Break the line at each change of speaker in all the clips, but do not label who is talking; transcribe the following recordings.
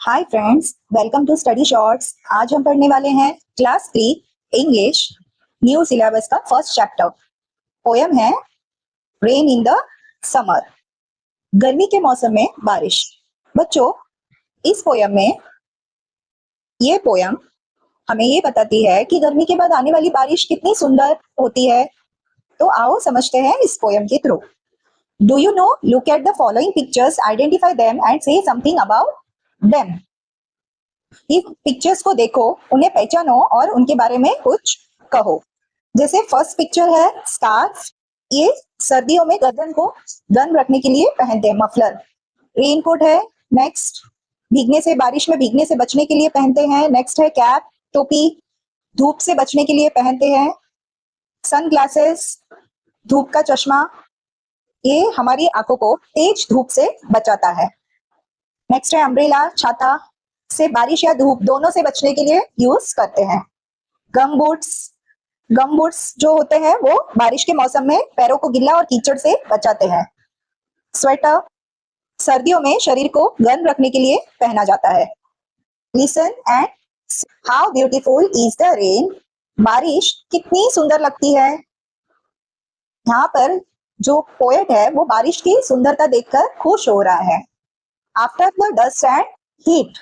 Hi friends, welcome to study shorts. आज हम पढ़ने वाले हैं क्लास 3 इंग्लिश न्यू सिलेबस का फर्स्ट चैप्टर। पोयम है रेन इन द समर, गर्मी के मौसम में बारिश। बच्चों, इस पोयम में ये पोयम हमें ये बताती है कि गर्मी के बाद आने वाली बारिश कितनी सुंदर होती है। तो आओ समझते हैं इस पोयम के through. Do you know? Look at the following pictures, identify them and से something about them. In pictures को देखो, उन्हें पहचानो और उनके बारे में कुछ कहो। जैसे फर्स्ट पिक्चर है स्कार्फ, ये सर्दियों में गर्दन को गर्म रखने के लिए पहनते हैं। मफलर, रेनकोट है। नेक्स्ट, भीगने से, बारिश में भीगने से बचने के लिए पहनते हैं। नेक्स्ट है कैप, टोपी, धूप से बचने के लिए पहनते हैं। सन ग्लासेस, धूप का चश्मा, ये हमारी आंखों को तेज धूप से बचाता है। नेक्स्ट है अम्ब्रेला, छाता, से बारिश या धूप दोनों से बचने के लिए यूज करते हैं। गम बूट्स जो होते हैं वो बारिश के मौसम में पैरों को गिल्ला और कीचड़ से बचाते हैं। स्वेटर, सर्दियों में शरीर को गर्म रखने के लिए पहना जाता है। Listen and how beautiful is the rain, बारिश कितनी सुंदर लगती है। यहाँ पर जो पोएट है वो बारिश की सुंदरता देखकर खुश हो रहा है। After the dust and heat,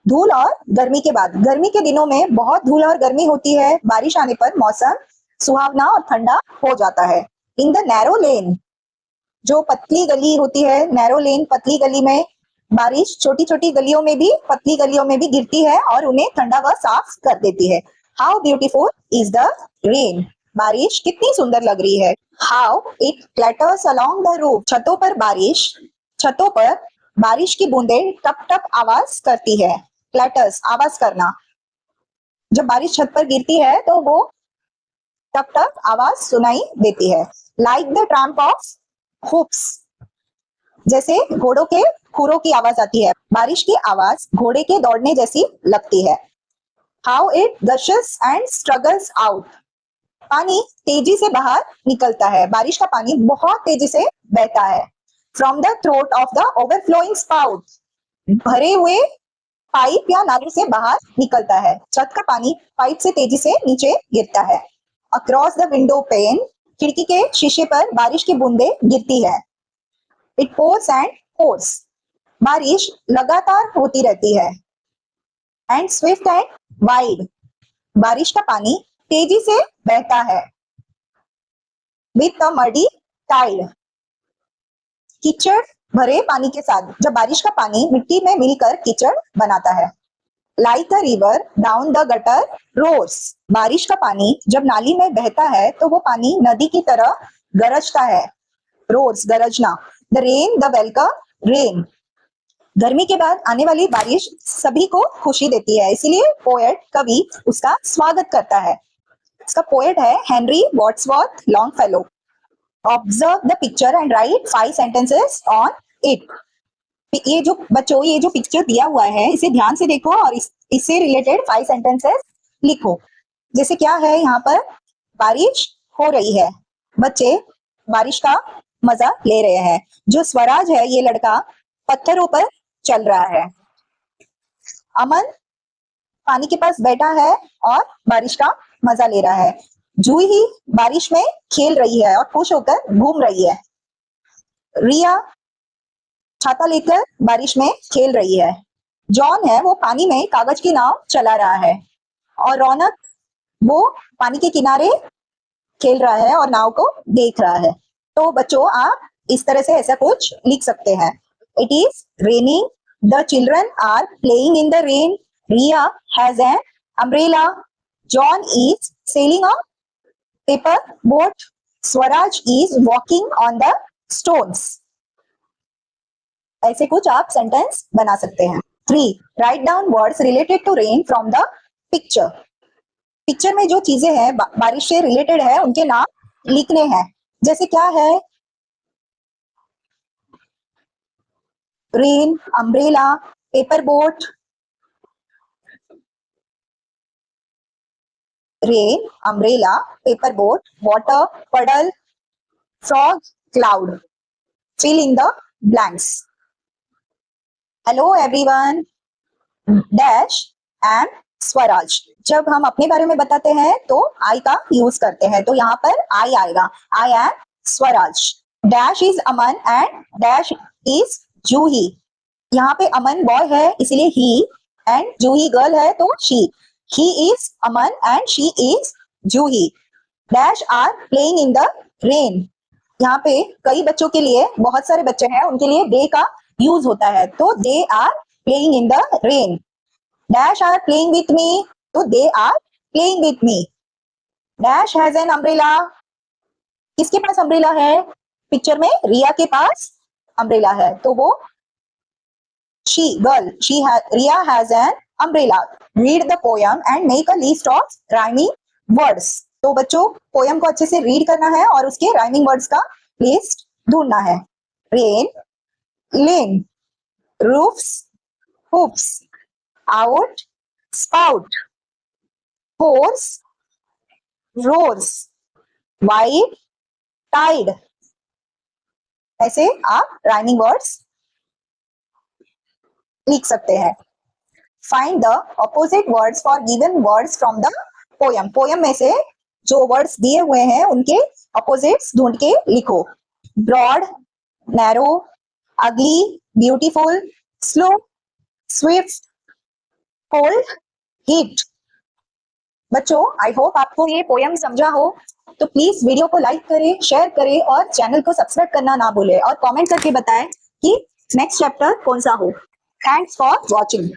धूल और गर्मी के बाद, गर्मी के दिनों में बहुत धूल और गर्मी होती है। बारिश आने पर मौसम सुहावना और ठंडा हो जाता है। इन द नैरो लेन, जो पतली गली होती है, नैरो लेन पतली गली में बारिश छोटी छोटी गलियों में भी, पतली गलियों में भी गिरती है और उन्हें ठंडा व साफ कर देती है। How beautiful is the rain, बारिश कितनी सुंदर लग रही है। How it clatters along the roof, छतों पर बारिश की बूंदें टप टप आवाज करती है। क्लैटर्स, आवाज करना। जब बारिश छत पर गिरती है तो वो टप टप आवाज सुनाई देती है। Like the tramp of hoops, जैसे घोड़ों के खुरों की आवाज आती है, बारिश की आवाज घोड़े के दौड़ने जैसी लगती है। How it gushes and struggles out, पानी तेजी से बाहर निकलता है, बारिश का पानी बहुत तेजी से बहता है। From the throat of the overflowing spout, भरे हुए पाइप या नाली से बाहर निकलता है। छत का पानी पाइप से तेजी से नीचे गिरता है। अक्रॉस द विंडो पेन, खिड़की के शीशे पर बारिश की बूंदें गिरती है। इट पोर्स एंड पोर्स, बारिश लगातार होती रहती है। एंड स्विफ्ट एंड वाइड, बारिश का पानी तेजी से बहता है। विथ अ मडी टाइड, कीचड़ भरे पानी के साथ, जब बारिश का पानी मिट्टी में मिलकर कीचड़ बनाता है। Like a river down the gutter roars, बारिश का पानी जब नाली में बहता है तो वो पानी नदी की तरह गरजता है। रोर्स, गरजना। The rain the welcome rain, गर्मी के बाद आने वाली बारिश सभी को खुशी देती है, इसीलिए पोएट, कवि, उसका स्वागत करता है। इसका पोएट है Henry Wordsworth Longfellow. Observe the picture and right 5 sentences on it. ये जो बच्चों, ये जो पिक्चर दिया हुआ है इसे ध्यान से देखो और इससे रिलेटेड 5 सेंटेंसेस लिखो। जैसे क्या है यहाँ पर, बारिश हो रही है, बच्चे बारिश का मजा ले रहे हैं। जो स्वराज है, ये लड़का पत्थरों पर चल रहा है। अमन पानी के पास बैठा है और बारिश का मजा ले रहा है। जूही बारिश में खेल रही है और खुश होकर घूम रही है। रिया छाता लेकर बारिश में खेल रही है। जॉन है, वो पानी में कागज की नाव चला रहा है। और रौनक, वो पानी के किनारे खेल रहा है और नाव को देख रहा है। तो बच्चों, आप इस तरह से ऐसा कुछ लिख सकते हैं। It is raining, the children are playing in the rain, Riya has an umbrella, John is sailing a paper boat, Swaraj is walking on the stones. ऐसे कुछ आप सेंटेंस बना सकते हैं। 3. Write down words related to rain from the picture. Picture में जो चीजें हैं बारिश से रिलेटेड है, उनके नाम लिखने हैं। जैसे क्या है, rain, umbrella, paper boat. Rain, umbrella, paper boat, water, puddle, frog, cloud. Fill in the blanks. Hello everyone, dash am Swaraj. जब हम अपने बारे में बताते हैं तो आई का यूज करते हैं, तो यहाँ पर आई आएगा। I am Swaraj. Dash is Aman and dash is Juhi. यहाँ पे अमन बॉय है इसलिए ही, एंड जूही गर्ल है तो she. He is Aman and she is Juhi. Dash are playing in the rain. यहाँ पे कई बच्चों के लिए, बहुत सारे बच्चे हैं उनके लिए दे का यूज होता है, तो they are playing in the rain. Dash are playing with me, तो they are playing with me. Dash has an umbrella. किसके पास अम्ब्रेला है? पिक्चर में रिया के पास अम्ब्रेला है, तो वो she girl, Riya has an umbrella. Read the poem and make a list of rhyming words. तो बच्चों, पोयम को अच्छे से रीड करना है और उसके राइमिंग वर्ड्स का लिस्ट ढूंढना है। रेन, लेन, roofs, hoops, out, spout, horse, roars, wide, tide। ऐसे आप राइमिंग वर्ड्स लिख सकते हैं। Find the opposite words for given words from the poem. Poem में से जो वर्ड्स दिए हुए हैं उनके ऑपोजिट्स ढूंढ के लिखो। ब्रॉड, नैरो, अगली, beautiful, slow, Swift, cold, heat. बच्चों, आई होप आपको ये पोयम समझा हो, तो प्लीज वीडियो को लाइक करें, शेयर करें और चैनल को सब्सक्राइब करना ना भूलें, और कमेंट करके बताएं कि नेक्स्ट चैप्टर कौन सा हो। Thanks for watching.